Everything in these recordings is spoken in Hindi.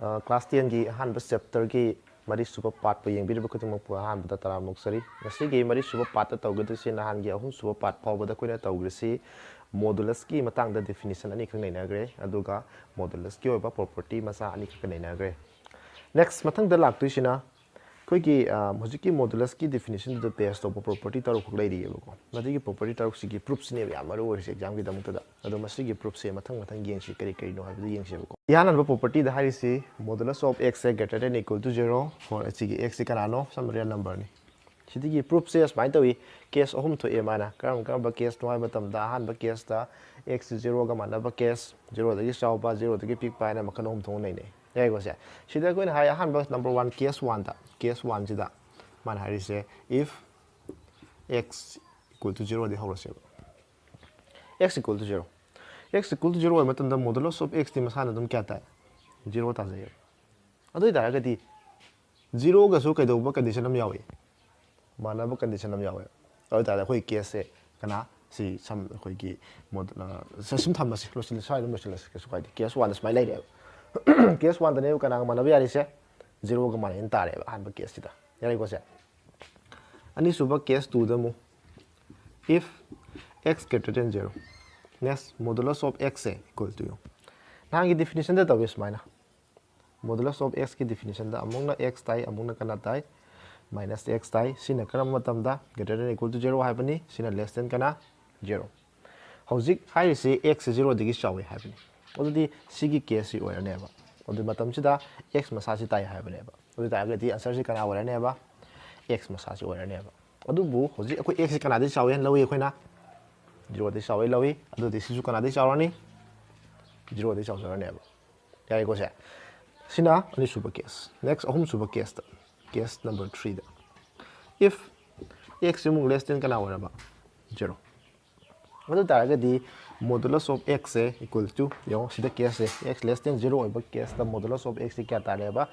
class 10 की अहानब chapter की मरी सुपर पार्ट पे यंग बिरब खुद मपु अहानब तरा मुक्सरी नसी की मरी सुपर पार्ट तौगद से नहान की अहुम सुपर पार्ट फावबद कोइना तौग्रसी modulus की मतंग द definition अनि खंग नैनाग्रे अदुगा modulus की ओबा property मसा अनि खंग नैनाग्रे next मतंग द लाक्तुसिना कोई की मुझे की modulus की definition द बेस तो property तारु खुग लाई दिए बको मदी की property तारु की proofs ने या मरो वर्ष एग्जाम की दमुक दा अदो मसी की proofs से मतंग मतंग गेंग सी करी करी नो हाबि द गेंग से बको यान अनब property द हारि से modulus of x is greater than equal to 0 for x कनानो some real number नि सिदी proof से स्माइल तवी केस अहुम तो ए माना करम केस नो हाय मतम दा हान केस दा x 0 गा मानब केस 0 दगी चावबा 0 दगी पिक पाइना मखन अहुम थों नै नै याय गो से सिदा कोइन हाय हान number 1 केस 1 दा केस 1 जिदा मान हारि से if x equal to 0 they हौरसे x equal to 0 x equal to 0 मतम दा modulus of x ति मसाना दम क्या ता 0 ता जाय अदुइ दारगदी 0 गा सो कैदौबा कंडीशन अम यावे मानब कंडीशन अम यावे अदुइ दार खोइ केस से कना सी सम खोइ की मॉडल सिम थमस लोसिल साइ दम लोसिल केस काइदे केस 1 स्माइल लाइरे केस 1 दने कना मानब यारि से 0 गा मान तारे हानब केस सिदा यारि को से अनि sub case 2 दमु if x greater than 0 next modulus of x equal to ना की definition दा तब इसमाइना modulus of x की definition दा अमुंगना x ताई अमुंगना कना ताई minus x ताई सिना करम मतम दा greater than equal to 0 हाइबनी Cina less than कना 0 हौजिक हाइ से x 0 दिगी चावे हाइबनी ओदि सिगी केस सी ओरनेबा ओदि मतम सिदा x मसा सि ताई हाइबनेबा ओदि तागति आंसर सि कना ओरनेबा x मसा सि ओरनेबा अदुबु हौजिक अखोइ x कना दि चावे लवे अखोइना 0 दि चावे लवे अदुदि सिसु कना दि चावरानी 0 दि चावजरनेबा याय को से सिना अनि सुपर केस नेक्स्ट अहुम सुपर केस दा केस नंबर 3 दा if x इमुंग less than कना ओरबा 0 अदु तारगदी modulus of x equal to यो सिदा केस x less than 0 ओइबा केस दा modulus of x क्या तारेबा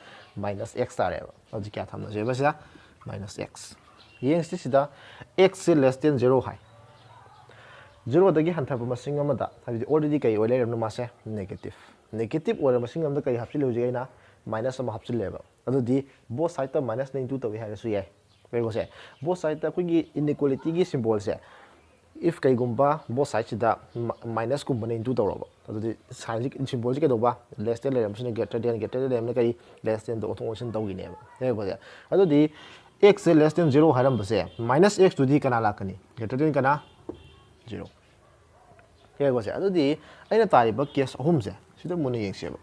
minus x तारेबा अजि क्या थमना जेबा सिदा minus x यें सिदा x less than 0 हाइ 0 दगी हंथब मसिंग अमदा हाबि ऑलरेडी कई ओले रम मासे नेगेटिव ओर मसिंग अमदा कई हापसि लौजिना माइनस अम हापसि लेबा अदुदी बोथ साइड ता माइनस 92 तवी हारसु याय वेगो से बोथ साइड ता कुगी इनइक्वालिटी की सिंबल से if कई गुंबा बोथ साइड सिदा माइनस गुंबा 92 तवरबा अदुदी साइन सिंबल से केदोबा लेस देन लेरम सिने ग्रेटर देन लेम कई लेस देन दो ऑटोमेशन तौगिनेबा वेगो से अदुदी x less than 0 हारम बसे minus x टू दी कना लाकनी ग्रेटर देन कना 0 केगो से अदुदी अइना तारिबा केस अहुम से सिदा मुने येंसेबा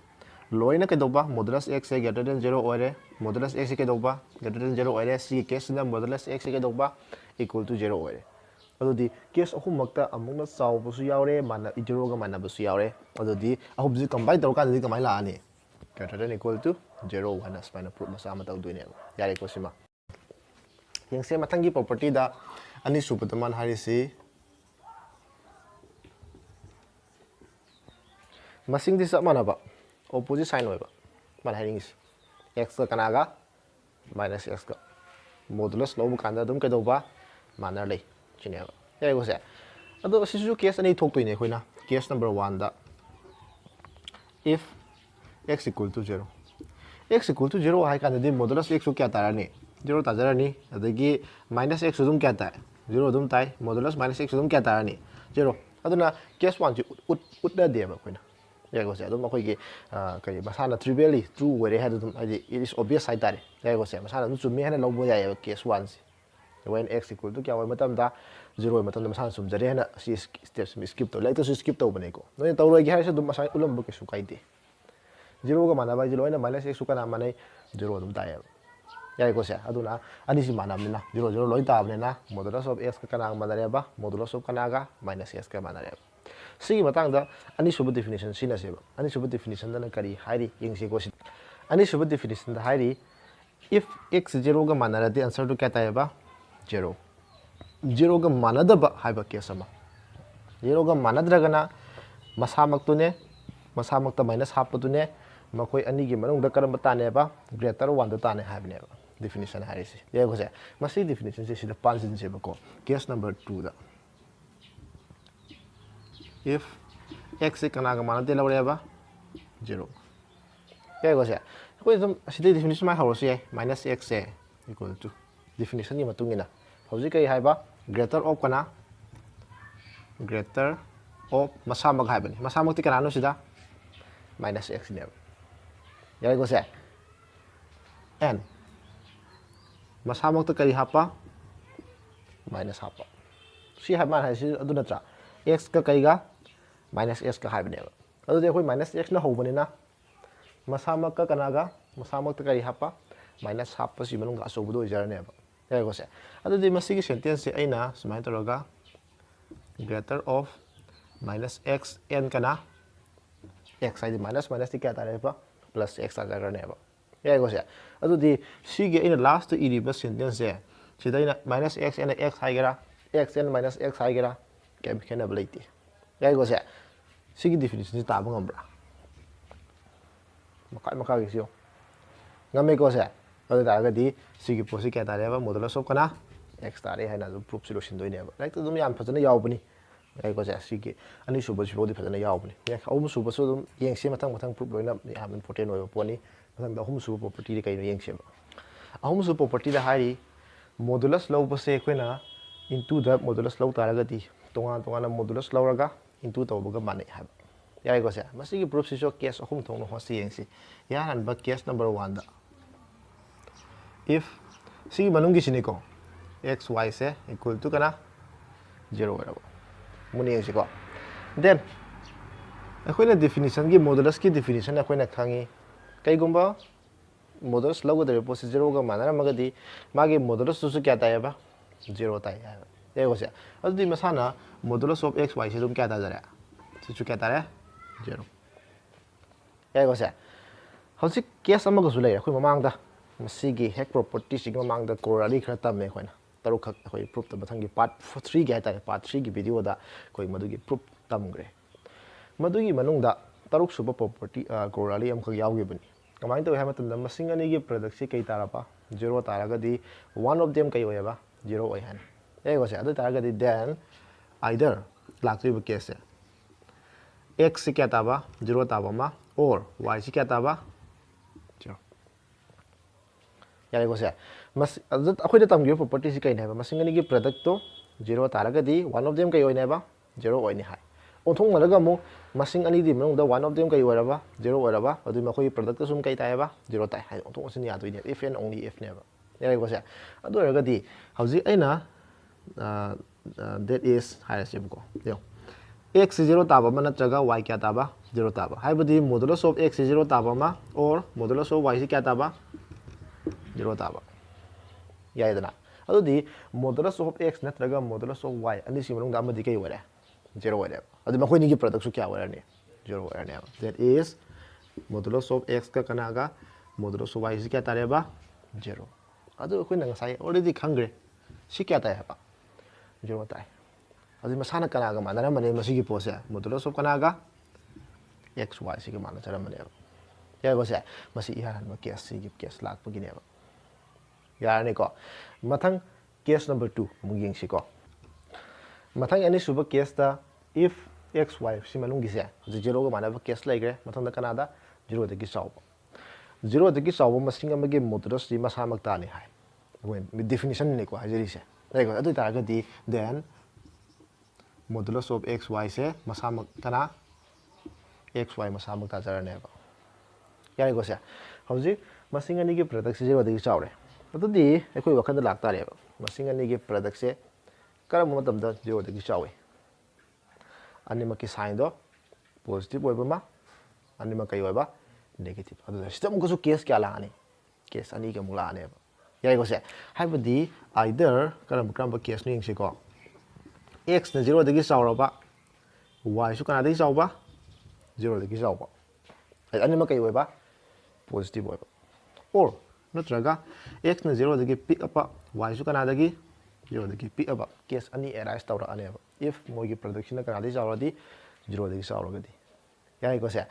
लोइना केदोबा modulus x से greater than 0 ओरे modulus x से केदोबा greater than 0 ओरे सी केस ना modulus x से केदोबा equal to 0 ओरे अदुदी केस अहुम मक्ता अमुंगना चावबसु यावरे माना 0 गा मानबसु यावरे अदुदी अहुम जी कंबाइन तौका दि कमाइ लानी greater than equal to 0 1 spina proof मसा म तौदुने यारे को सिमा येंसे मथंगी प्रॉपर्टी दा अनि सुपतमान हारिसी मसिंग दिस मानबा opposite sign होइबा मान हाइरिंग x का कनागा minus x का modulus लो बुकांदा दुम केदोबा मानर ले चिनेबा याइगो से अदो सिसु केस अनि थोक्तोइने खोइना केस नंबर 1 दा if x equal to 0 x equal to 0 high कांदा दि modulus x को क्या तारानी 0 ताजरानी अदगी minus x दुम क्या ताय 0 दुम ताय modulus minus x दुम क्या तारानी 0 अदुना केस 1 जि उट्ना देबा खोइना याइगो से अदुम अखोइगे कई मसाना ट्रिवियली ट्रू ओरे है दुम आदि इट इज ऑब्वियस हाइ तारे याइगो से मसाना दुम चुमी हने लौबो याय केस 1 से when x equal to क्या होय मतम दा 0 मतम मसाना सुमजरे हने सी स्टेप्स में स्किप तो लाइक तो स्किप तो बने को नोय तौरोय गे हाइसे दुम मसाना उलम बके सु काइदे 0 का माना बाय 0 ने minus x का ना माने 0 दुम ताय याइगो से अदुना अनि सि मानामना 0 0 लोय ताबनेना modulus of x का कना मानरेबा modulus of कनागा minus x का मानरेबा सिगी मतंग दा अनि सुब डेफिनेशन सिना सेबा अनि सुब डेफिनेशन दा करी हाइरी यंगसे को अनि सुब डेफिनेशन दा हाइरी if x 0 का मानरदि आंसर तो क्या तायबा 0 0 का मानदबा हाइबा केस अमा 0 का मानद्रगना मसामक्तुने मसामक्ता माइनस हापतुने मखोय अनि की मनों दा करम तानेबा ग्रेटर 1 दा ताने हाइबनेबा डेफिनेशन हाइरिसे येगो से मसी डेफिनेशन से सिदा पांजिन सेबा को केस नंबर 2 दा if x से कना का मानते लवरेबा 0 Kaya ko siya. Ako yung definition may haro siya minus x equal to definition yung matungin na. How's kay hai ba greater of kana greater of masamag hai ba ni masamag ti kanano sida minus x ne. Kaya ko siya. N masamag to kari hapa minus hapa. Si hai man hai si adu na tra x ka kay ga minus x ka hai ba ne. Adu de koi minus x na ho ba ni na masamag ka kanaga masamag ta kari hapa minus hapa si manung ga so budo jar ne ba kaya ko se adu di masigi sentence ai na sumai toroga greater of minus x n kana x ai di minus ti kya ta re ba plus x ta jar ne ba kaya ko se adu di sige ina last to iri ba sentence se sida ina minus x n x hai gara x n minus x hai gara kem khena blati kaya ko se sige definition si ta ba ngambra maka gisyo ngame ko se adu ta ga di sigi posi kya ta re ba modulus of kana x ta re hai na proof solution doi ne ba like to dum yam phajana yaw bani ai ko se sigi ani suba si bodi phajana yaw bani ya hum suba so dum yeng se mathang proof loina yam important oi poni mathang da hum suba property de kai no yeng se ba hum suba property da hari modulus law ba se ko na into the modulus law ta ra ga di tonga na modulus law ra ga into to ba ga mane ha ba ya ko se masigi proof si so case ahum thong no hosi yeng si ya han ba case number 1 da if si manung gi sini ko x y se equal to kana 0 ra ba muni yeng si ko then akoina definition gi modulus ki definition akoina khangi kai gumba modulus law ga de po 0 ga manara magadi magi modulus su kya ta ya ba 0 ta ya ya ko se adu di masana modulus of x y se dum kya ta jara si chu kya ta re 0 ya ko se hausi case ama ga su lai khoi mamang da masigi hack property sig mamang da corally khra tam me khoina taru khak khoi proof ta bathangi part 3 ga ta part 3 gi video da khoi madu gi proof tam gre madu gi manung da taruk suba property corally am khak yaw gi bani kamai to ha matam da masing ani gi product si kai tara pa 0 tara ga di one of them kai oya ba 0 oi han e ko se adu tara ga di then either lakri ba case x से क्या ताबा 0 ताबा मा और y से क्या ताबा 0 यारे को से मस अजत अखोय द तम गे प्रॉपर्टी से कई नै बा मसिंगनी गे प्रोडक्ट तो 0 तारा ग दी वन ऑफ देम कई ओय नै बा 0 ओय नि हाय ओथों मलगा मु मसिंग अनि दी मनु द वन ऑफ देम कई ओय रबा 0 ओय रबा अदु मखोय प्रोडक्ट तो सुम कई ताय बा 0 ताय हाय ओथों असिन या दोय if and only if नै बा यारे को से अदु रगा दी हौजी ऐना that is हाय से को यो x 0 ताबा मा नत्रगा y क्या ताबा 0 ताबा हाइबदी modulus of x 0 ताबा मा और modulus of y से क्या ताबा 0 ताबा याइदना अदुदी modulus of x नत्रगा modulus of y अनि सि मनों दा मदि कै वरे 0 वरे अदु मखोय नि गि प्रोडक्ट सु क्या वरे ने 0 वरे ने that is modulus of x का कनागा modulus of y से क्या तारेबा 0 अदु खोय नंग साइ already खंगरे सि क्या ताय बा 0 ताय अदि मसाना कनागा मानरा मने मसिगी पोसे modulus of कनागा x y सिगे माना चरा मने या गोसे मसि इहान म केस सिगी केस लाक पगिने बा यारने को मथंग केस नंबर 2 मुगिंग सिको मथंग एनी सुब केस ता if x y सि मनुंग गिसे 0 गा माना केस लाइग्रे मथंग दा कनादा 0 दगी साव 0 दगी साव मसिंग अमगे modulus सि मसामक ताने हाय when definition ने को हाजरी से लाइक अदु तारगा दी then modulus of x y से मसामक तना x y मसामक ता जरने बा यारे को से हौजी मसिंग अनि के प्रोडक्ट से 0 दगी चावरे अदुदी एकोय वखन दा लागता रे मसिंग अनि के प्रोडक्ट से करम मतम दा 0 दगी चावे अनिम के साइन दो पॉजिटिव ओइबा मा अनिम कई ओइबा नेगेटिव अदु सिस्टम को सु केस क्या लाने केस अनि के मुला ने यारे को से हाइबदी आइदर करम करम केस नि से को x ने 0 दगी चावरबा y सु कना दगी चावबा 0 दगी चावबा अनिम कई ओइबा पॉजिटिव ओइबा और नत्रगा x ने 0 दगी पिक अप y सु कना दगी 0 दगी पिक अप केस अनि एराइज तौर अने if मोगी प्रोडक्शन कना दगी चावरदी 0 दगी चावरगदी याई को से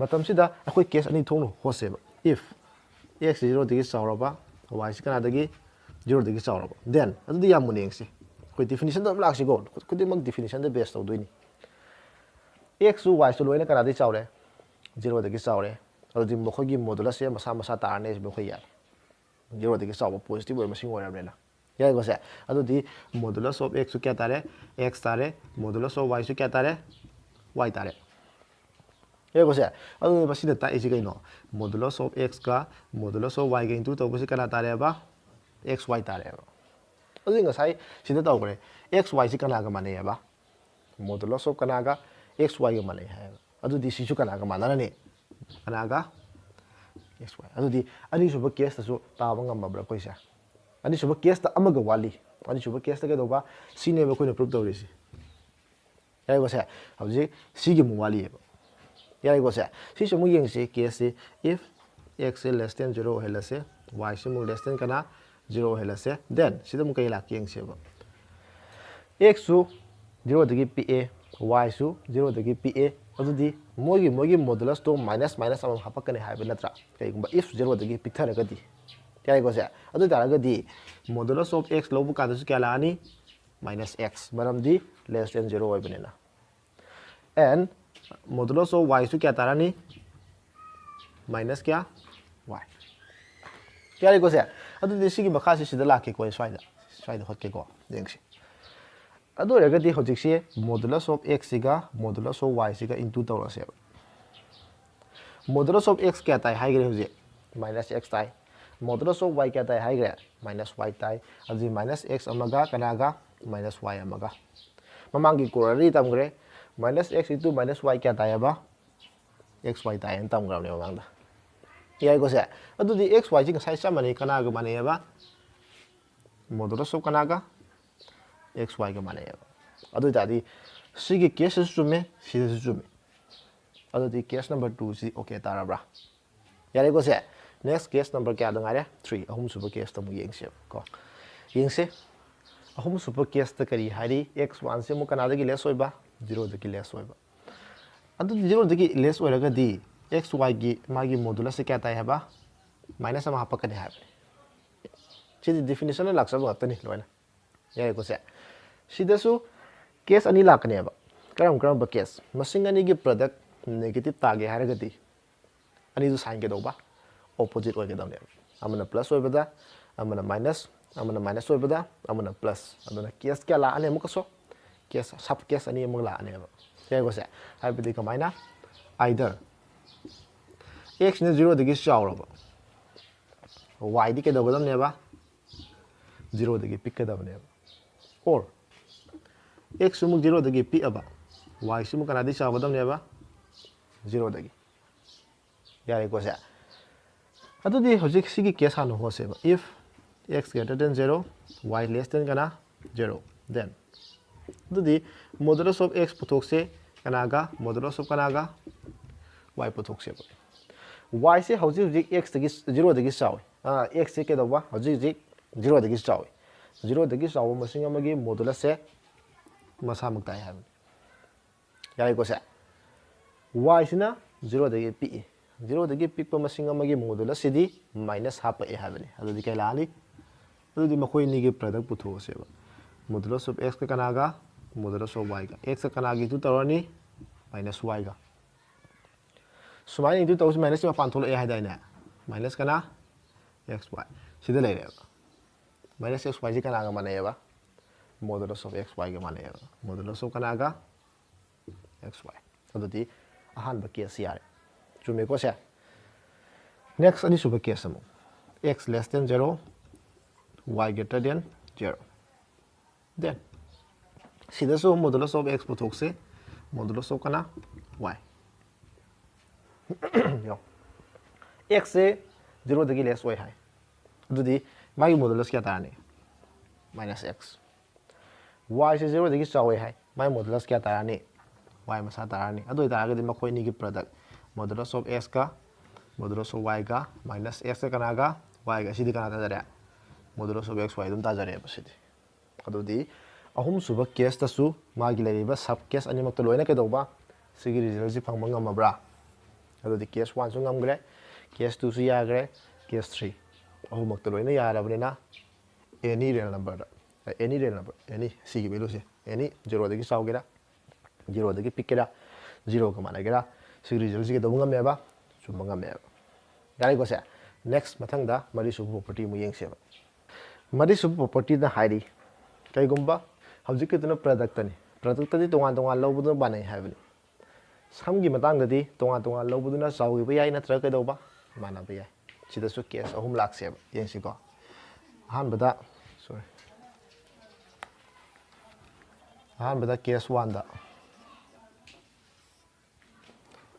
मतम सिदा अखोय केस अनि थोनु होसे if x 0 दगी चावरबा y सु कना दगी 0 दगी चावरबा then अदुदी याम मुनेंगसी कोई definition दम लाक्सी गो कुदि मग definition दे बेस तौ दोइनी x सु y सु लोइना कना दगी चावरे 0 दगी चावरे ꯑꯗꯨꯗꯤ ꯃꯈꯣꯏꯒꯤ ꯃꯣꯗꯨꯂꯁꯁꯦ ꯃꯁꯥ ꯃꯁꯥ ꯇꯥꯔꯅꯤ ꯃꯈꯣꯏ ꯌꯥꯏ ꯖꯦꯔꯣꯗꯒꯤ ꯆꯥꯎꯕ ꯄꯣꯖꯤꯇꯤꯚ ꯑꯣꯏꯕ ꯃꯁꯤꯡ ꯑꯣꯏꯔꯕꯅꯤꯅ ꯌꯥꯏꯀꯣ ꯁꯦ ꯑꯗꯨꯗꯤ ꯃꯣꯗꯨꯂꯁ ꯑꯣꯐ x ꯁꯨ ꯀꯌꯥ ꯇꯥꯔꯦ x ꯇꯥꯔꯦ ꯃꯣꯗꯨꯂꯁ ꯑꯣꯐ y ꯁꯨ ꯀꯌꯥ ꯇꯥꯔꯦ y ꯇꯥꯔꯦ ꯌꯥꯏꯀꯣ ꯁꯦ ꯑꯗꯨꯗꯤ ꯃꯁꯤꯗ ꯇꯥꯛꯏꯁꯤ ꯀꯩꯅꯣ ꯃꯣꯗꯨꯂꯁ ꯑꯣꯐ x ꯒ ꯃꯣꯗꯨꯂꯁ ꯑꯣꯐ y ꯒ ꯏꯟꯇꯨ ꯇꯧꯕꯁꯤ ꯀꯅꯥ ꯇꯥꯔꯦꯕ xy ꯇꯥꯔꯦꯕ ꯑꯗꯨꯗꯤ ꯉꯁꯥꯏ ꯁꯤꯗ ꯇꯧꯈ꯭ꯔꯦ xy ꯁꯤ ꯀꯅꯥꯒ ꯃꯥꯟꯅꯩꯑꯕ ꯃꯣꯗꯨꯂꯁ ꯑꯣꯐ ꯀꯅꯥꯒ xy ꯒ ꯃꯥꯟꯅꯩ ꯍꯥꯏꯌꯦꯕ ꯑꯗꯨꯗꯤ ꯁꯤꯁꯨ ꯀꯅꯥꯒ ꯃꯥꯟꯅꯔꯅꯤ ꯀꯅꯥꯒ xy ꯑꯗꯨꯗꯤ ꯑꯅꯤꯁꯨꯕ ꯀꯦꯁꯇꯁꯨ ꯇꯥꯕ ꯉꯝꯃꯕ꯭ꯔꯥ ꯑꯩꯈꯣꯏꯁꯦ ꯑꯅꯤꯁꯨꯕ ꯀꯦꯁꯇ ꯑꯃꯒ ꯋꯥꯠꯂꯤ ꯑꯅꯤꯁꯨꯕ ꯀꯦꯁꯇ ꯀꯩꯗꯧꯕ ꯁꯤꯅꯦꯕ ꯑꯩꯈꯣꯏꯅ ꯄ꯭ꯔꯨꯞ ꯇꯧꯔꯤꯁꯤ ꯌꯥꯏꯀꯣ ꯁꯦ ꯍꯧꯖꯤꯛ ꯁꯤꯒꯤ ꯑꯃꯨꯛ ꯋꯥꯠꯂꯤꯑꯕ ꯌꯥꯏꯀꯣ ꯁꯦ ꯁꯤꯁꯨ ꯑꯃꯨꯛ ꯌꯦꯡꯁꯤ ꯀꯦꯁꯁꯤ if x ꯁꯦ ꯂꯦꯁ ꯗꯦꯟ 0 ꯑꯣꯏꯍꯜꯂꯁꯦ y ꯁꯤ ꯑꯃꯨꯛ ꯂꯦꯁ ꯗꯦꯟ ꯀꯅꯥ 0 ꯑꯣꯏꯍꯜꯂꯁꯦ ꯗꯦꯟ ꯁꯤꯗ ꯑꯃꯨꯛ ꯀꯩ ꯂꯥꯛꯀꯦ ꯌꯦꯡꯁꯦꯕ x ꯁꯨ 0 ꯄꯤꯛꯑꯦ y ꯁꯨ 0 ꯄꯤꯛꯑꯦ ꯑꯗꯨꯗꯤ ꯃꯣꯏꯒꯤ ꯃꯣꯗꯨꯂꯁꯇꯣ ꯃꯥꯏꯅꯁ ꯑꯃ ꯍꯥꯞꯄꯛꯀꯅꯤ ꯍꯥꯏꯕ ꯅꯠꯇ꯭ꯔꯥ ꯀꯩꯒꯨꯝꯕ if 0 ꯄꯤꯛꯊꯔꯒꯗꯤ ꯌꯥꯏꯀꯣ ꯁꯦ ꯑꯗꯨ ꯇꯥꯔꯒꯗꯤ ꯃꯣꯗꯨꯂꯁ ꯑꯣꯐ x ꯂꯧꯕ ꯀꯥꯟꯗꯁꯨ ꯀꯌꯥ ꯂꯥꯛꯑꯅꯤ minus x ꯃꯔꯝꯗꯤ ꯂꯦꯁ ꯗꯦꯟ 0 ꯑꯣꯏꯕꯅꯤꯅ and modulus of y ꯁꯨ kya tarani minus kya y kya रे को से अदु देसी की बखा से सीधा लाके कोई स्वाइड होके को देंगसी अदु रेगदी होजिक से modulus of x सिगा modulus of y सिगा into तौर से modulus of x क्या ताई हाई ग्रे होजे minus x ताई modulus of y क्या ताई हाई ग्रे minus y ताई अदु minus x अमगा कनागा minus y अमगा ममांगी कोररी तम grey minus x into minus y क्या ताई अब x y ताई हम तम ग्राम ने ममांगा यार को से अदु दी x y जिंग साइज मने कनागा मने अब modulus of कनागा x y का मने अब अदु दादी सिगी केस सुमे सिदे सुमे अदु दी केस नंबर 2 सी ओके ताराब्रा यार को से नेक्स्ट केस नंबर क्या दंगारे 3 अहुम सुपर केस तमु येंगसे को येंगसे अहुम सुपर केस त करी हारी x1 से मु कनादा की लेस होइबा 0 दकी लेस होइबा अदु 0 दकी लेस होइरगा दी xy की मागी मॉडुलस से क्या ताई हैबा माइनस अमा हापकने हाबने सिदि डेफिनेशन लाक्सब गतनी लोइना यार को से सिदसु केस अनि लाकने बा करम केस मसिंग अनि की प्रोडक्ट नेगेटिव तागे हारगदी अनि जो साइन के दोबा opposite होय के दमने अमना प्लस होय बदा अमना माइनस होय बदा अमना प्लस अदना केस क्या ला अने मुकसो केस सब केस अनि मुक ला अने बा यार को से हाइबदी कमाइना either x ने 0 दगी चावरबा y दी के दबदम नेबा 0 दगी पिक के दबने or x सुमुक 0 दगी पी अबा y सुमुक कनादी चावदम नेबा 0 दगी यारे को से अदुदी होजिक सिगी केस हानो होसेबा if x greater than 0 y less than kana 0 then अदुदी modulus of x पुथोक से कनागा modulus of कनागा y पुथोक से y से होजिक x दगी 0 दगी चावे x से के दबा होजिक 0 दगी चावे 0 दगी चाव मसिंग अमगी modulus से मसा मुक्ताय है यारे को से y सिना 0 दगी पी 0 दगी पिक प मसिंग अमगी modulus सिदी माइनस हाप ए हाबने अदुदी के लाली अदुदी मखोय नि गे प्रोडक्ट पुथो सेबा modulus of x का कनागा modulus of y का x का कनागी तु तरनी minus y का सुमाई इदु तौस माइनस मा पान थोल ए हाइदाइना माइनस कना xy सिदा लेरेबा माइनस xy जी कनागा मानेबा modulus of xy का मानेबा modulus of कनागा xy अदुदी अहान बा केस यारे चुमे को से नेक्स्ट अनि सुबह केस अमु x less than 0 y greater than 0 then सिदसो modulus of x पुथोक से modulus of कना y यो x से 0 दगी लेस y है अदुदी मागी modulus क्या तारने minus x y से 0 दगी चावे है मागी modulus क्या तारने y मसा तारने अदुई तारगदि मखोय नि की प्रोडक्ट modulus of x का modulus of y का minus x का कनागा y का सिदी कना ताजरे modulus of x y दुम ताजरे बसिदी अदुदी अहुम सुबह केस तसु मागी लेरिबा सब केस अनिमक तो लोइना केदोबा सिगी रिजल्ट जि फंगम ngमबरा अदुदी केस 1 सु ngमग्रे केस 2 सु याग्रे केस 3 अहुमक तो लोइना यारबनेना any real number any सिगी वैल्यू से any 0 दगी सावगेरा 0 दगी पिकेरा 0 का मानेगेरा सिगी रिजल्ट जि केदोबा ngमेबा चुम ngame यारे को से नेक्स्ट मथंग दा मरी सुब प्रॉपर्टी मु येंग सेबा मरी सुब प्रॉपर्टी दा हाइरी कई गुंबा हौजिक कितना प्रोडक्ट नि प्रोडक्ट दी तोंगा तोंगा लौबुदो बानै हाइबनि सम की मतंग ददी तोंगा तोंगा लौबुदुना चाउबा याय नत्र कदौबा मानबा याय सिदसु केस अहुम लाख सेबा येंसिको अहानबदा सॉरी अहानबदा केस 1 दा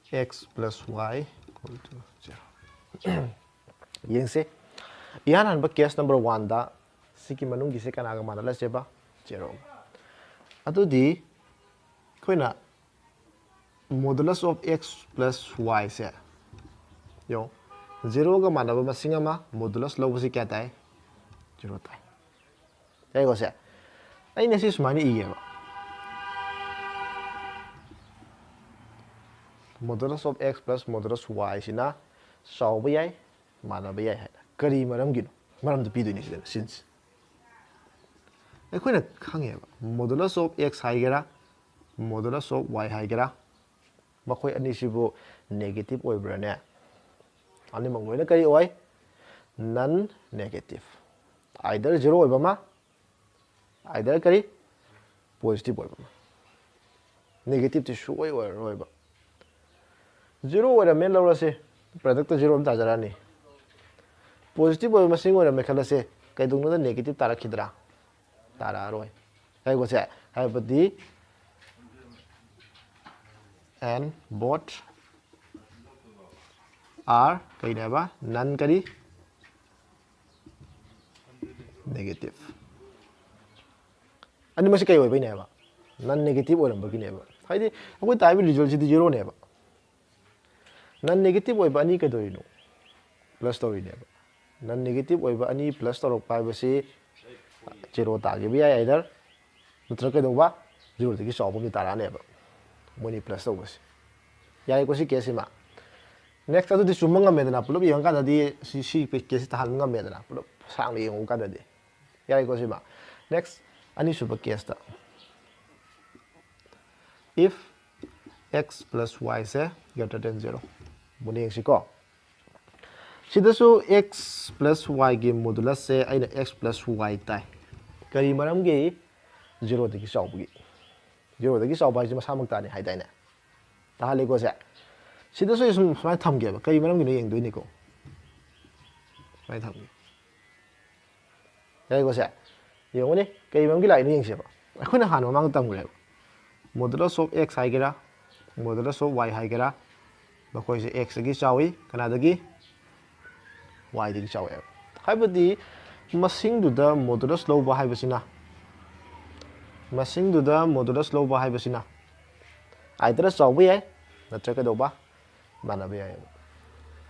x plus y equal to 0 येंसे इहान हनबा केस नंबर 1 दा सिकी मनुंगी से कनागा मानला सेबा 0 अदुदी Koyna modulus of x plus y से यो 0 का मानबा मसिंग अमा modulus लौबसी क्या ताय 0 ताय याइगो से अइने सि Sumani इगेबा modulus of x plus modulus y सिना साउबा याय मानबा याय है करी मरम गिनो मरम द पिदुनि सिदन सिन्स एखोइना खंगेबा modulus of x हाइगेरा modulus of y हाइगेरा मखोय अनिसिबो नेगेटिव ओइब्राने अनि मंगोयना करी ओय नन नेगेटिव आइदर 0 ओइबमा आइदर करी पॉजिटिव ओइबमा नेगेटिव ते सुओय ओइबा 0 ओइरा मेन लौरसे प्रोडक्ट 0 अम ताजरानी पॉजिटिव ओइबा मसिंग ओइरा मेखलसे कैदुंगनो द नेगेटिव ताराखिद्रा तारा रोय हाइगोसे हाइबदी and both are कई नेबा नन करी नेगेटिव अनि मसे कई होय नेबा नन नेगेटिव ओरम बगी नेबा हाइदि अखोय ताइबि रिजल्ट सिदि 0 नेबा नन नेगेटिव ओइबा अनि कदोइनो प्लस तोरि नेबा नन नेगेटिव ओइबा अनि प्लस तोरक पाइबसे 0 तागे बि आइदर नत्र कदोबा 0 दगी सौबमी तारा नेबा मोनी प्लस तौबसे याय को सी केसिमा नेक्स्ट अदु दिसुमंगा मेदना पुलब यंगा ददी सी केसि ताहलंगा मेदना पुलब सांग यंगु का ददी याय को सिमा नेक्स्ट अनि सुब केस ता if x plus y से greater than 0 मुने यंगसिको सिदसु x plus y गे मॉडुलस से आइना x plus y ताई करी मरम गे 0 दगी सौबगी 0 दगी सौबा जे मसामक ताने हाइदाइना ताहले को से सिदसु सुम समाय थमगे बा कई मरम गिनो येंगदोइनि को समाय थमगे याय को से येंगोने कई मरम गी लाइनो येंगसेबा अखोना हान ममांग तमग्रे modulus of x हाइगेरा modulus of y हाइगेरा बखोय से x गी चावी कना दगी y दगी चावे हाइबदी मसिंग दुदा modulus लौबा हाइबसिना मसिंग दुदा modulus लौबा हाइबसिना आइदर चावबा याय नत्र कदौबा मानबा याय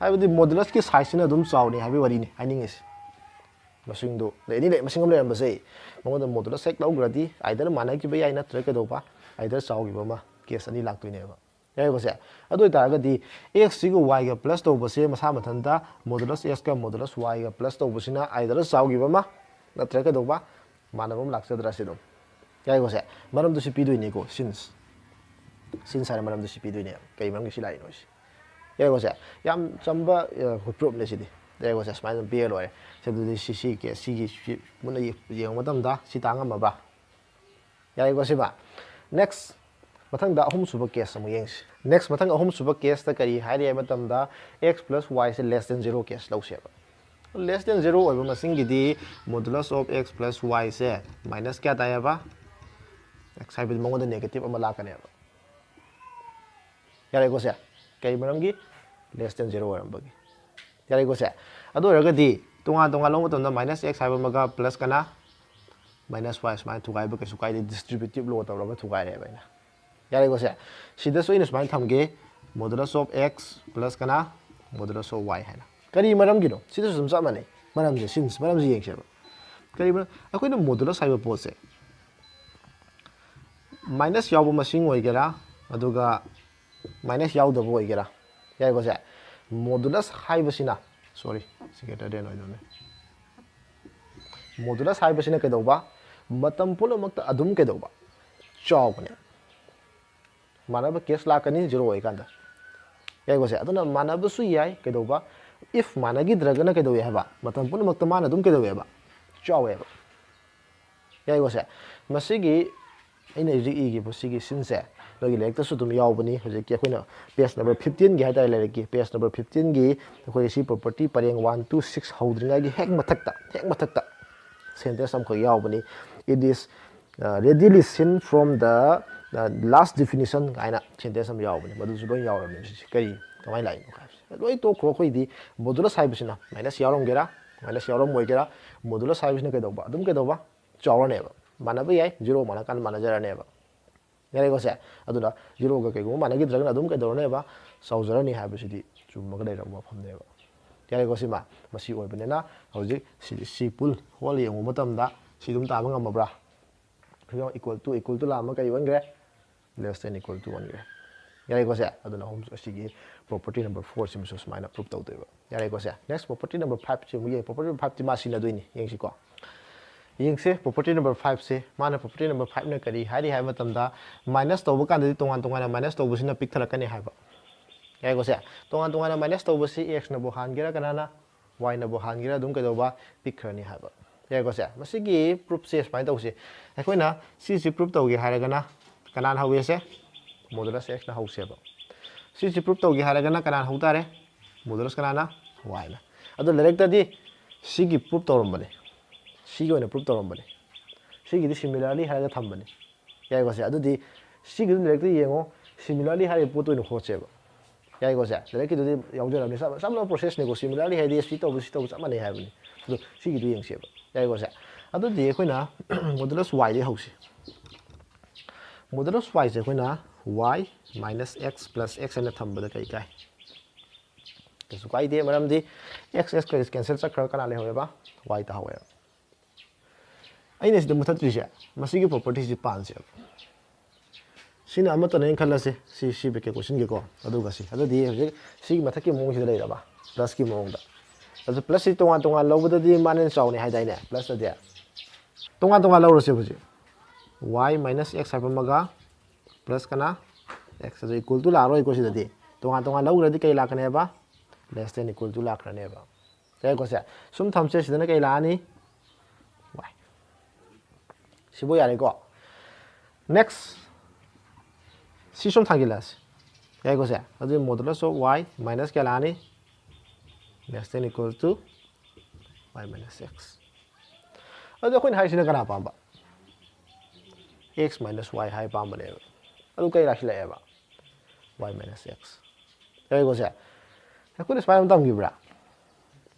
हाइबदी modulus की साइज सिना दुम चावनी हाइबे वरिनि हाइनिंगेस मसिंग दो लेनि ले मसिंग ले बसे मंगोद modulus एक लौग्रदी आइदर मानाकिबा याय नत्र कदौबा आइदर चावगिबमा केस अनि लाक्तोइनेबा याय बसे अदोय तागदी x सिगो y गा प्लस तौबसे मसा मथनता modulus x का modulus y गा प्लस तौबसिना आइदर चावगिबमा नत्र कदौबा मानबम लाक्सदरा सिदो याय बसे मरम दुसि पिदोइने को सिन्स हारे मरम दुसि पिदोइने कई मरम गिसि लाइनो याय बसे याम चंबा प्रूफ ने सिदि याय बसे स्माइल पे लोय सेदुदि सिसि के सिगि मुना येंग मतमदा सितांगमबा याय बसे बा नेक्स्ट मथंग दा अहुम सुब केस अमु येंस नेक्स्ट मथंग अहुम सुब केस ता करी हाइरे मतमदा x plus y से लेस देन 0 केस लौसेबा लेस देन 0 ओइबा मसिंग गिदि modulus of x plus y से माइनस क्या तायबा x हाइबि मंगोद नेगेटिव अमा लाकनेबा यारे को से कई मरमगी लेस देन 0 ओरमबगी यारे को से अदो रगदी तोंगा तोंगा लो मतमदा माइनस x हाइबा मगा प्लस कना माइनस y स्माइल थुगाइबा कैसु काइदे डिस्ट्रीब्यूटिव लो तवरबा थुगाइरे बाइना यारे को से सिदसु इन smile थमगे modulus of x plus कना modulus of y हैना करी मरम गिनो सिदसु सम सामाने मरम जे सिंस मरम जे येंगसेबा करी मरम अखोइना modulus हाइबा पोसे माइनस यावबा मसिंग ओइगेरा अदुगा माइनस यावदबो ओइगेरा यारे को से modulus हाइबसिना सॉरी सिगेटर देन ओइदोने modulus हाइबसिना केदौबा मतम पुलमक अदुम केदौबा चावबने मानबा केस लाकनी 0 ओइकांदा याई कोसे अदुना मानबसु याई केदोबा if मानगिद्रगना केदोय हबा मतम पुनमक्ता माना दुम केदोय हबा चावे हबा याई कोसे मसिगी इन इगी बसिगी सिनसे लोगी लेक्तसु दुम यावबनी हजे के अखोइना पेज नंबर 15 गी हाइता लेरकी पेज नंबर 15 गी अखोइ सी प्रॉपर्टी परेंग 1 2 6 हौद्रिंगा गी हेक मथक्ता sentence am ko yaubani it is readily seen from the last definition kaina sentence am yaubani madu su loi yaurami kari kamai lai no loi to kro khoi di modulus haibisina minus yauram gera minus yauram moi gera modulus haibisina ke doba adum ke doba chawrane ba manaba yai 0 mana kan manager ne ba yare ko se aduna 0 ga ke go managi dragna adum ke dorne ba sauzarani haibisidi chumma ga dai ram pham ne ba यारे को सिमा मसी ओइ बनेना हौजिक सी पुल होल यंगु मतमदा सी दुम ताबा ngमब्रा फिर इक्वल टू लामा कई वनग्रे लेस देन इक्वल टू वनग्रे यारे को से अदुना होम सिगी प्रॉपर्टी नंबर 4 सिम सो स्माइना प्रूफ तौदेबा यारे को से नेक्स्ट प्रॉपर्टी नंबर 5 से मुये प्रॉपर्टी नंबर 5 ति मासी ना दोइनी यंगसी को यंगसे प्रॉपर्टी नंबर 5 से माना प्रॉपर्टी नंबर 5 ना करी हारी हाय मतमदा माइनस तौबा कांदि तोंगान तोंगान माइनस तौबसिना पिक थलकने हायबा याई को से तोंगान तोंगान माइनस तौबसि x ना बो हानगेरा कनाना y ना बो हानगेरा दुम केदोबा पिक खरनी हायबा याई को से मसिगी प्रूफ से स्पाइन तौसे अखोइना सी प्रूफ तौगे हारगना कनान हावे से मॉडुलस x ना हाउसेबा सी प्रूफ तौगे हारगना कनान हाउतारे मॉडुलस कनाना y ना अदो लेरेक्टदी सिगी प्रूफ तौरमबने सिगी ओइना प्रूफ तौरमबने सिगी सिमिलरली हारगा थंबने याई को से अदुदी सिगी लेरेक्टदी येंगो सिमिलरली हारे पोतोइनो खोचेबा याई को से लेरेक्टदी दुदी याउजरबने सब प्रोसेस ने को सिमिलरली हाइदि सी तौबु सब माने हाइबने अदो सिगी दु येंगसेबा याई को से अदुदी अखोइना मॉडुलस y दे हाउसे मॉडुलस y से अखोइना y minus x plus x अने थंबदा कई काय केसु काय दे मरमदी x का कैंसिल चक्र कना ले होयबा y ता होय अइने सिद मुथत्रिसे मसिगी प्रॉपर्टी सि पांसे सिना अमत ने खलसे सी बेके क्वेश्चन के को अदुगा सी अदुदी हजे सी मथकी मोंग सि लेरबा प्लस की मोंग दा अदु प्लस सि तोंगा तोंगा लौबददी माने चावने हाइदाइने प्लस दे तोंगा तोंगा लौरसे बजे y minus x हाइबमगा प्लस कना x is equal to लारो इक्वल सिददी तोंगा तोंगा लौरदी कई लाकनेबा less than equal to लाखरनेबा ते को से सुम थमसे सिदने कई लानी y सिबो यारे को नेक्स्ट सी सुम थांगिलास याई को से अदु मॉडुलस ऑफ y minus क्या लानी less than equal to y minus x अदु कोइन हाइसिना कना पाबा x minus y हाई पाबने अदु कई राखि लाएबा y minus x याई को से कोइन स्पाइम तमगिब्रा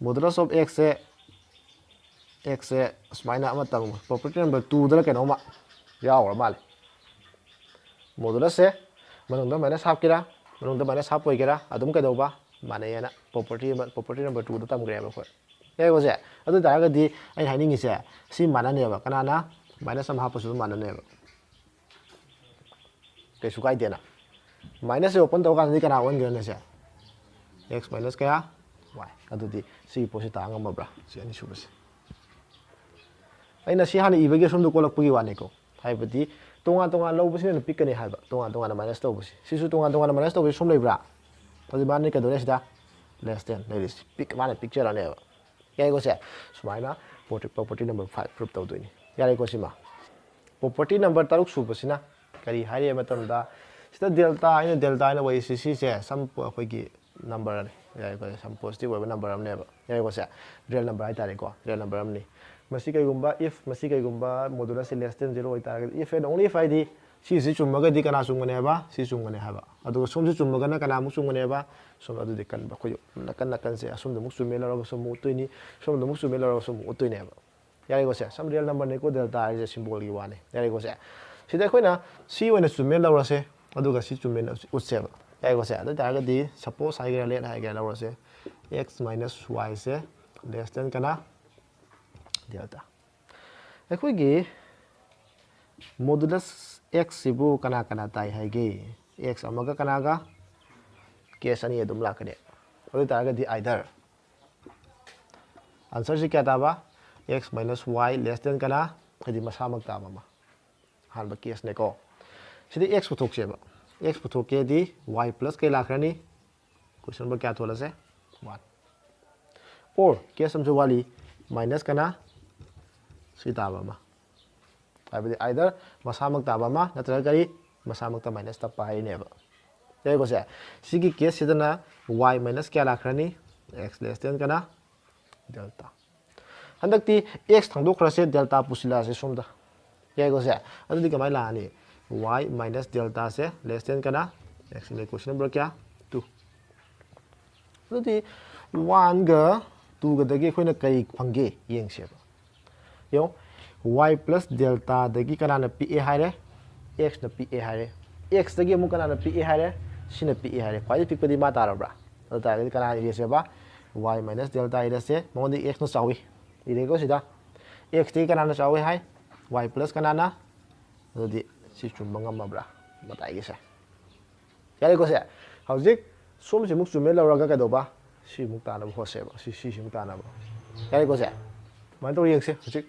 मॉडुलस ऑफ x से स्माइना अमा तम प्रॉपर्टी नंबर 2 दला केनोमा यावर माले मॉडुलस से मनोंदा माइनस हाफ केरा मनोंदा माइनस हाफ होइगेरा अदुम केदोबा मानेना प्रॉपर्टी नंबर 2 दा तमग्रेबा खोय याई को से अदु दागदी आई हाइनिंग से सी माननेबा कनाना माइनस हम हाफ सु माननेबा केसु काय देना माइनस से ओपन तो कान कना वन गरने से x minus क्या y अदुदी सी पोसिट तांगमब्रा सी अनि सुबसे अइना सी हानि इबगे सोमदो कोलकपुगी वानेको हाइबदी तोंगा तोंगा लौबसिने पिकने हाइबा तोंगा तोंगा माइनस तौबसि सिसु तोंगा तोंगा माइनस तौबसि सोम लेब्रा तदि माने के दोरेसिदा लेस देन लेरिस पिक माने पिक्चर आने याई को से सुमाइना प्रॉपर्टी नंबर 5 प्रूफ तौदोइनी याई को सिमा प्रॉपर्टी नंबर 3 सुबसिना करी हाइरे मतमदा सिदा डेल्टा इन वै सी से सम अखोइगी नंबर याई को सम पॉजिटिव वेब नंबर हमने याई को से रियल नंबर हाइ तारे को रियल नंबर हमनी मसी कईगुंबा इफ मसी कईगुंबा मॉडुलस लेस देन 0 होय तारे इफ एंड ओनली इफ आईडी सी चुमगा दी कना चुमगने बा सी चुमगने हाबा अदु सोम से चुमगना कना मु चुमगने बा सोम अदु दे कन बा खोय नकन से असुम दमु चुमे लरग सोम उतोइनी सोम दमु चुमे लरग सोम उतोइने बा याई को से सम रियल नंबर ने को डेल्टा आइ सिंबल की वाने याई को से सिदा खोइना सी ओइना चुमे लरसे अदुगा सी चुमे उसेबा याई को से अदु तारगदी सपोज हाइगेरा लेट हाइगेरा लरसे x minus y से लेस देन कना डेल्टा अखोइगी मॉडुलस x सिबु कना कना ताई हाइगे x अमगा कनागा केस अनि अदुम लाकने अदु तारगदी आइदर आंसर से क्या ताबा x minus y less than कना कदी मसामक ताबा हानबा केस ने को सिदि x पुथोकसेबा x पुथोके दी y plus के लाखरनी क्वेश्चन नंबर क्या थोड़ा से 1 और केस हम जो वाली माइनस कना सी ताबा मा हाइबदि आइदर मसामक ताबा मा नत्र करी मसामक ता माइनस तप हाइनेबा देखो से सिगी केस सिदना y माइनस क्या लाखरनी x लेस देन कना डेल्टा हंदक्ति x थांदोखरसे डेल्टा पुसिला से सोमदा देखो से अदुदि कमाय लानी y माइनस डेल्टा से लेस देन कना x ने क्वेश्चन नंबर क्या 2 अदुदि 1 गा 2 गा दगी खोइना कई फंगे येंगसेबा यो y plus delta दगी कना न pa हाइरे x न pa हाइरे x दगी मु कना न pa हाइरे सिन pa हाइरे फाइ पिकपदि मा तारब्रा अदा दगी कना येसेबा y minus delta ida से मोंदि x न चावी इरेको सिदा x दगी कना न चावी हाइ y plus कना न अदि सि चुम ngमब्रा बताइगे से यारेको से हौजिक सोम से मुक चुमे लौरगा कदोबा सि मुक तानब होसेबा सि मुक तानब यारेको से मान तो येंगसे हौजिक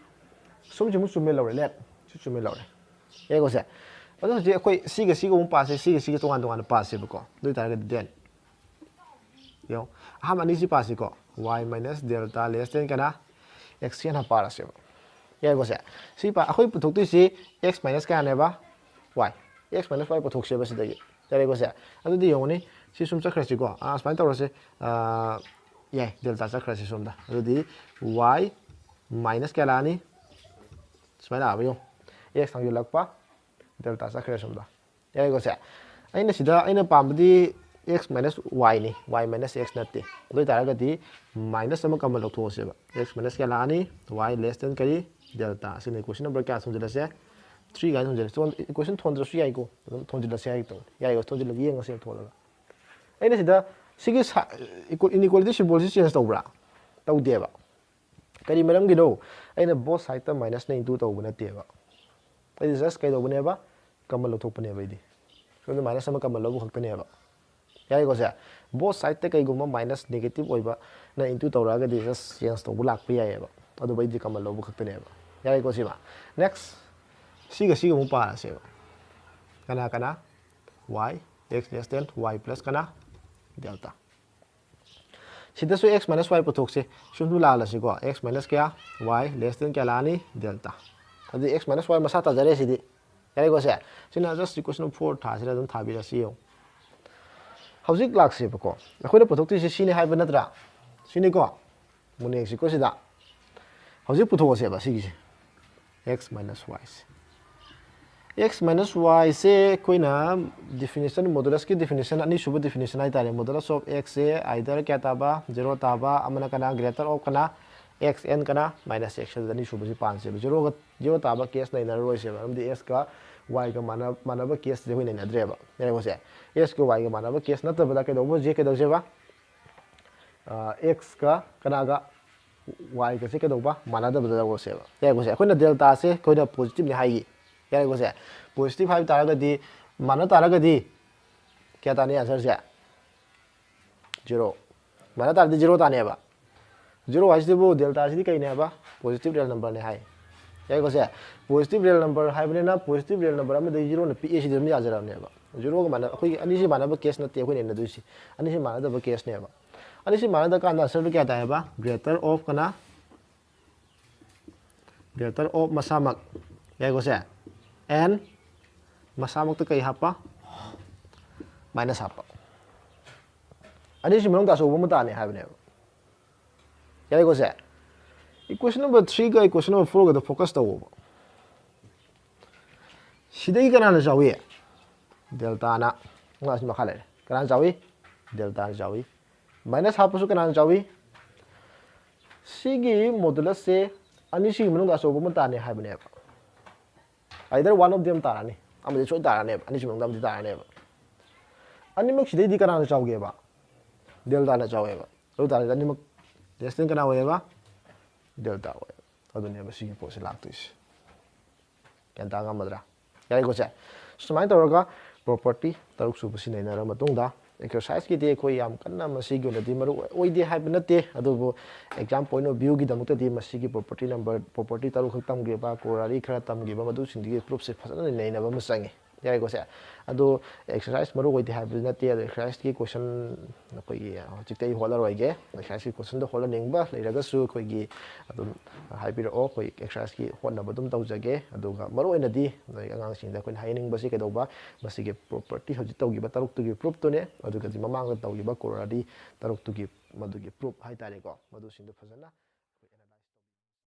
सोम से मुक चुमे लौरे लेट सि चुमे लौरे यारेको से अदो जे कोई सिगे सिगे उम पासे सिगे तोंगान तोंगान पासे बको दुइ तारगे देन यो हम अनिसि पासे को y minus delta less than kana x ना पारा से यारेको से सि पा अखोइ पुथोक्ति सि x minus क्या नेबा y x minus y पुथोक से बस दगे यारेको से अदुदि योनी सि सुम चखरसि को स्पाइन तौरसे ये डेल्टा चखरसि सुमदा अदुदि y minus क्या लानी स्पाइन आबयो x थांगि लकपा डेल्टा चखरे सुमदा यारेको से अइना सिदा अइना पामबदि x minus y ni y minus x नते दोइ तारगदि माइनस अमा कम लौथोसेबा x minus क्या लानी y less than करी डेल्टा सिने क्वेश्चन नंबर क्या समझलसे 3 गाइस समझले क्वेश्चन थोंद्रसु याइको थोंजिलसे याइतो याइको थोंजिल येंगसे थोलगा अइना सिदा सिगी इनइक्वालिटी सिंबल सि चेंज तौब्रा तौदेबा करी मरम गिदो अइना बोथ साइड ता माइनस ने इनटू तौबा नतेबा अइ जस्ट कई तौबनेबा कम लौथोपनेबा इदि सो माइनस अमा कम लौबो खक्तनेबा यारेको से बोथ साइड ते कईगुम माइनस नेगेटिव ओइबा ना इनटू तौरागदि जस्ट चेंज तौबो लाक्पा यायबा अदु बैदि कम लौबो खक्तनेबा यारेको सिमा नेक्स्ट सिगा मु पारासेबा कना कना y x less than y plus कना डेल्टा सिदसु x minus y पुथोकसे सुनु लालसिको x minus क्या y less than क्या लानी डेल्टा अदि x minus y मसा ताजरे सिदि यारेको से सिना जस्ट इक्वेशन 4 थासिरा दम थाबिरासियो हौजिक लाक्सेबको अखोइना पुथोक्ति सिने हाइबा नत्रा सिनेको मुनेक्सिको सिदा हौजिक पुथोसेबा सिगिसे x minus y x minus y से कोइना डेफिनेशन मॉडुलस की डेफिनेशन अनि सुबह डेफिनेशन आई तारे मॉडुलस ऑफ x से आइदर क्या ताबा 0 ताबा अमना कना ग्रेटर ऑफ कना x n कना माइनस x अनि सुबह से 5 से 0 ताबा केस नै न रोइ से हमदि x का y का मानब केस जे होइनै नद्रेबा यारेको से x को y का मानब केस नतबदा के दोबो जे के दोजेबा x का कना का y का से के दोबा मानदबदा दगो सेबा यारेको से अखोइना डेल्टा से कोइना पॉजिटिव नि हाइगी यारेको से पॉजिटिव हाइब तारगदि माना तारगदि क्या ताने आंसर से 0 माना तारदि 0 तानेबा 0 हाइसिबो डेल्टा सिदि कइनेबा पॉजिटिव रियल नंबर ने हाइ यारेको से पॉजिटिव रियल नंबर हाइबने ना पॉजिटिव रियल नंबर अमे 0 ने pa सिदि याजरानेबा 0 का माना अखोइ अनिसि मानब केस नते अखोइ ने दुसि अनिसि मानदब केस नेबा अनिसि मानद का आंसर क्या ताएबा ग्रेटर ऑफ कना ग्रेटर ऑफ मसामक यारेको से n मसामक तो कई हापा माइनस हापा अनिसि मनों तासो बमताने हाबने यारेको से इक्वेशन नंबर 3 का इक्वेशन नंबर 4 का फोकस तौ सिदई कना जावी डेल्टा ना ngasi makale kana jawi delta jawi minus हापसु कना जावी सिगी मॉडुलस से अनिसि मनों तासो बमताने हाबने either one of them tarani amadi choi tarane ani chimong dam di tarane animak sidai di kana chawge ba delta na chawe ba lo tar animak destin kana we ba delta we adune ba sigi pose laktuis kan ta ga madra yai ko cha sumai tawraga property taruk su basi nei na ra matung da exercise ki de khoi yam kanna masigi na di maru oidi haib na te adubu exam point of view gi damukta di masigi property taruk khak tam ge ba korari khara tam ge ba madu sindi ge proof se phasana nei na ba masangi यारेको से अदो एक्सरसाइज मरो होइदे हाइबु नते एक्सरसाइज की क्वेश्चन कोई हजिकते होलर होइगे एक्सरसाइज की क्वेश्चन दो होलर निंगबा लेरगसु कोई अदुम हाइबिरो कोई एक्सरसाइज की होनबा दुम तौजगे अदुगा मरो ओइनदी अगांग सिंदा कोइन हाइनिंगबसी केदौबा मसिगे प्रॉपर्टी हजि तौगिबा तरुक्तुगी प्रूफ तुने अदुगा ममांग तौगिबा कोरादी तरुक्तुगी मदुगी प्रूफ हाइतारेको मदु सिंदु फजना